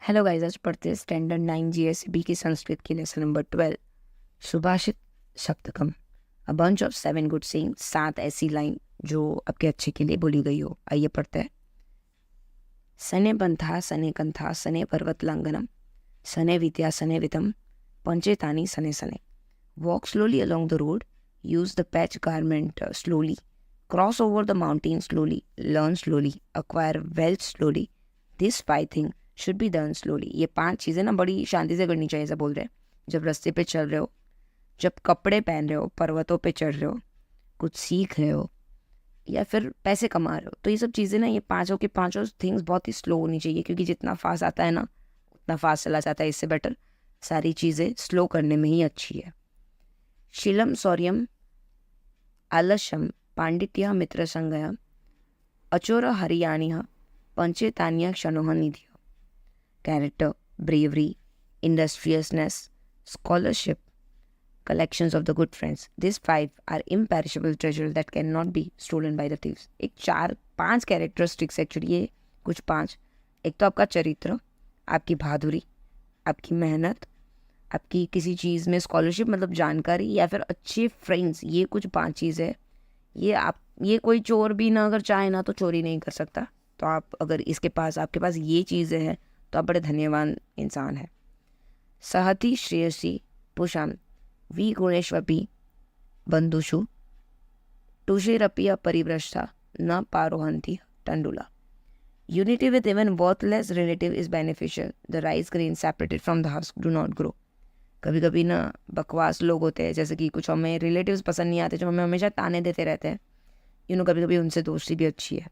Hello guys, आज पढ़ते हैं स्टैंडर्ड 9 जीएसबी की संस्कृत की लेसन नंबर 12 सुभाषित शब्दकम। A bunch of 7 good saying, 7 ऐसी लाइन जो आपके अच्छे के लिए बोली गई हो। आइए पढ़ते हैं। सने पंथा सने कंथा सने पर्वत लंघनम सने विद्या सने वितम पंचेतानी सने सने। Walk slowly along the road, use the patch garment slowly, cross over the mountain slowly, learn slowly, acquire wealth slowly. This 5 things should be done slowly. ये 5 चीज़ें ना बड़ी शांति से करनी चाहिए, ऐसा बोल रहे हैं। जब रास्ते पे चल रहे हो, जब कपड़े पहन रहे हो, पर्वतों पे चढ़ रहे हो, कुछ सीख रहे हो या फिर पैसे कमा रहे हो, तो ये सब चीज़ें ना, ये पाँचों के पाँचों थिंग्स बहुत ही स्लो होनी चाहिए, क्योंकि जितना फास्ट आता है ना उतना फास्ट चला जाता है। इससे बेटर सारी चीज़ें स्लो करने में ही अच्छी है। शीलम शौर्यम आलस्यम पांडित्य मित्र संगय अचोर हरियाणिह पंचेतान्य क्षणोह निधिय। Character, bravery, industriousness, scholarship, collections of the good friends. These 5 are imperishable treasures that cannot be stolen by the thieves. एक 4-5 कैरेक्टरिस्टिक्स एक्चुअली, ये कुछ 5। एक तो आपका चरित्र, आपकी बहादुरी, आपकी मेहनत, आपकी किसी चीज़ में स्कॉलरशिप मतलब जानकारी, या फिर अच्छे फ्रेंड्स। ये कुछ 5 चीज़ है। ये कोई चोर भी ना अगर चाहे ना तो चोरी नहीं कर सकता। तो आप अगर आपके पास ये चीज़ें हैं तो आप बड़े धन्यवान इंसान हैं। सहति श्रेयसी पुषाम वी गुणेश्वपी बंधुषु टुषेरपि अपरिभ्रष्टा न पारोहंती टंडुला। Unity with even worthless relative is beneficial. The rice grain separated from the husk do not grow. कभी कभी ना बकवास लोग होते हैं, जैसे कि कुछ हमें रिलेटिव्स पसंद नहीं आते जो हमें हमेशा ताने देते रहते हैं। कभी कभी उनसे दोस्ती भी अच्छी है,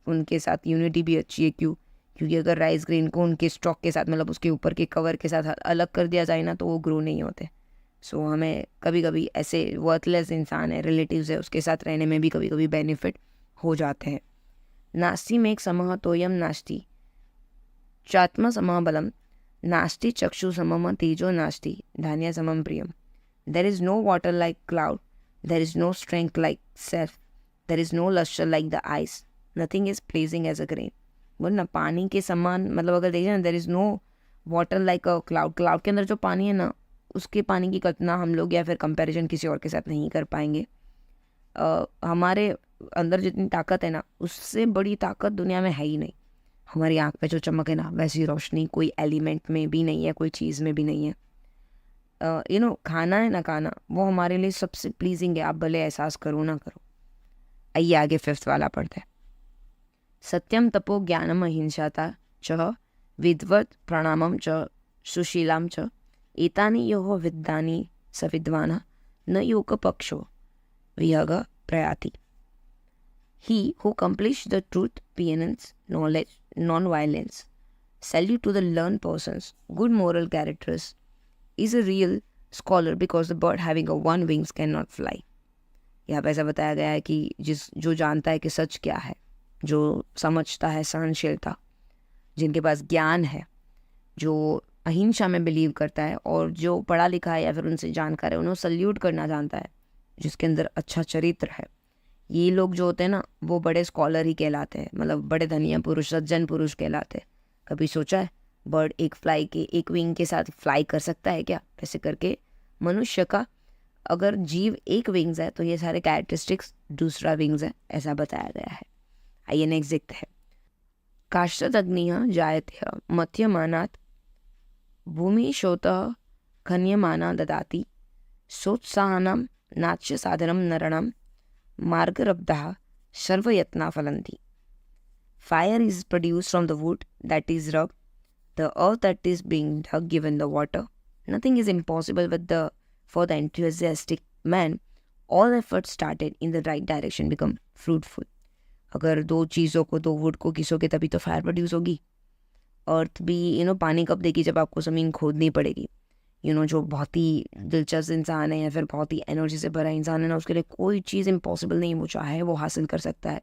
उनके साथ यूनिटी भी अच्छी है। क्योंकि अगर राइस ग्रेन को उनके स्टॉक के साथ मतलब उसके ऊपर के कवर के साथ अलग कर दिया जाए ना तो वो ग्रो नहीं होते। सो हमें कभी कभी ऐसे वर्थलेस इंसान है, रिलेटिव्स है, उसके साथ रहने में भी कभी कभी बेनिफिट हो जाते हैं। नास्ति में एक समः तोयम नास्ति चात्म समः बलम नास्ति चक्षु समम तेजो नास्ति धान्य समम प्रियम। There is no water like cloud, there is no strength like self, there is no lustre like the eyes, nothing is pleasing as a grain. वरना पानी के समान, मतलब अगर देखिए ना, there is no water like a cloud, cloud के अंदर जो पानी है ना उसके पानी की कल्पना हम लोग या फिर कंपैरिजन किसी और के साथ नहीं कर पाएंगे। हमारे अंदर जितनी ताकत है ना उससे बड़ी ताकत दुनिया में है ही नहीं। हमारी आँख पे जो चमक है ना वैसी रोशनी कोई एलिमेंट में भी नहीं है, कोई चीज़ में भी नहीं है। खाना है ना, खाना वो हमारे लिए सबसे प्लीजिंग है, आप भले एहसास करो ना करो। आइए आगे 5th वाला पढ़ते हैं। सत्यम तपो ज्ञानम अहिंसाता च विद्वत् प्रणामम च सुशीलाम च एतानि यो विद्यानि स विद्वानः न योग पक्षो विहग प्रयाति। He who accomplished the truth, penance, knowledge, non-violence, salute to the learned persons, good moral characters, is a real scholar because the bird having a one wings cannot fly. यहाँ पे ऐसा बताया गया है कि जो जानता है कि सच क्या है, जो समझता है सहनशीलता, जिनके पास ज्ञान है, जो अहिंसा में बिलीव करता है और जो पढ़ा लिखा है या फिर उनसे जानकार है, उन्हें सल्यूट करना जानता है, जिसके अंदर अच्छा चरित्र है, ये लोग जो होते हैं ना वो बड़े स्कॉलर ही कहलाते हैं, मतलब बड़े धनिया पुरुष, सज्जन पुरुष कहलाते हैं। कभी सोचा है बर्ड एक विंग के साथ फ्लाई कर सकता है क्या? ऐसे करके मनुष्य का अगर जीव एक विंग्स है तो ये सारे कैरेक्टरिस्टिक्स दूसरा विंग्स है, ऐसा बताया गया है। आइए नेक्स्ट देखते हैं। काष्ठदग्निः जायते मध्यमानात् भूमि शोतः खन्यमाना ददाति सोत्साहनां नाच्य साधनम नरणां मार्गरब्धः सर्वयत्ना फलन्ति। Fire is produced from the wood that is rubbed, the earth that is being dug given the water. Nothing is impossible for the enthusiastic man. All efforts started in the right direction become fruitful. अगर दो चीज़ों को, दो would को घिसोगे तभी तो fire produce होगी। अर्थ भी पानी कब देगी? जब आपको ज़मीन खोदनी पड़ेगी। जो बहुत ही दिलचस्प इंसान है या फिर बहुत ही एनर्जी से भरा इंसान है ना, उसके लिए कोई चीज़ इम्पॉसिबल नहीं, वो चाहे वो हासिल कर सकता है।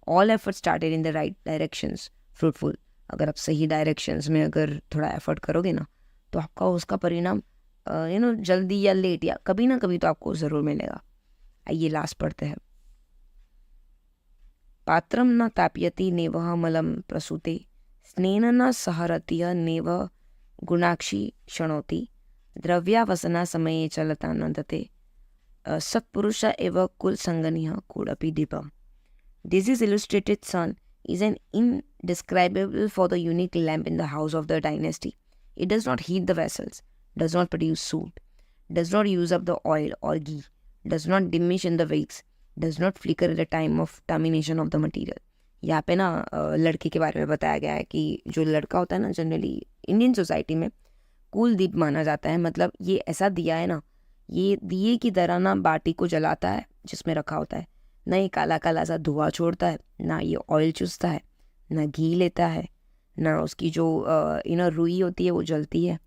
All effort started in the right directions fruitful. अगर आप सही डायरेक्शंस में अगर थोड़ा एफर्ट करोगे ना तो आपका उसका परिणाम जल्दी या लेट या कभी ना कभी तो आपको ज़रूर मिलेगा। आइए लास्ट पढ़ते हैं। पात्रम न ताप्यति नेवह मलम प्रसूते स्नेन सहरतीय नेव गुणाक्षी क्षणोति द्रव्यावसना समये चलता नंदते सत्पुरुष एव कुल संगनिह कूडपि Deepam. This is illustrated sun is an indescribable for the unique lamp in the house of the dynasty. It does not heat the vessels, does not produce soot, does not use up the oil or ghee, does not diminish in the weights, does not flicker at the time of termination of the material. यहाँ पे ना लड़के के बारे में बताया गया है कि जो लड़का होता है ना जनरली इंडियन सोसाइटी में कुल दीप माना जाता है. मतलब ये ऐसा दिया है ना, ये दिए की तरह ना बाटी को जलाता है जिसमें रखा होता है. ना ये काला काला सा धुआं छोड़ता है, ना ये ऑयल चूसता है, ना घी लेता है, ना उसकी जो रुई होती है वो जलती है.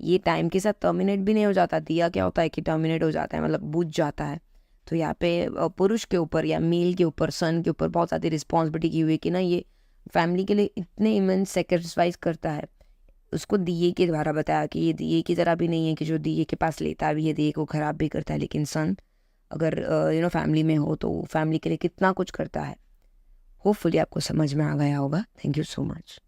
ये टाइम के साथ टर्मिनेट भी नहीं हो जाता. दिया क्या होता है कि टर्मिनेट हो जाता है, मतलब बुझ जाता है. तो यहाँ पे पुरुष के ऊपर या मेल के ऊपर, सन के ऊपर बहुत ज़्यादा रिस्पॉन्सिबिलिटी की हुई है कि ना ये फैमिली के लिए इतने इमेंस सेक्रीफाइस करता है. उसको दिए के द्वारा बताया कि ये दिए की तरह भी नहीं है कि जो दिए के पास लेता भी है दिए को ख़राब भी करता है. लेकिन सन अगर फैमिली में हो तो फैमिली के लिए कितना कुछ करता है. होपफुली आपको समझ में आ गया होगा. Thank you so much.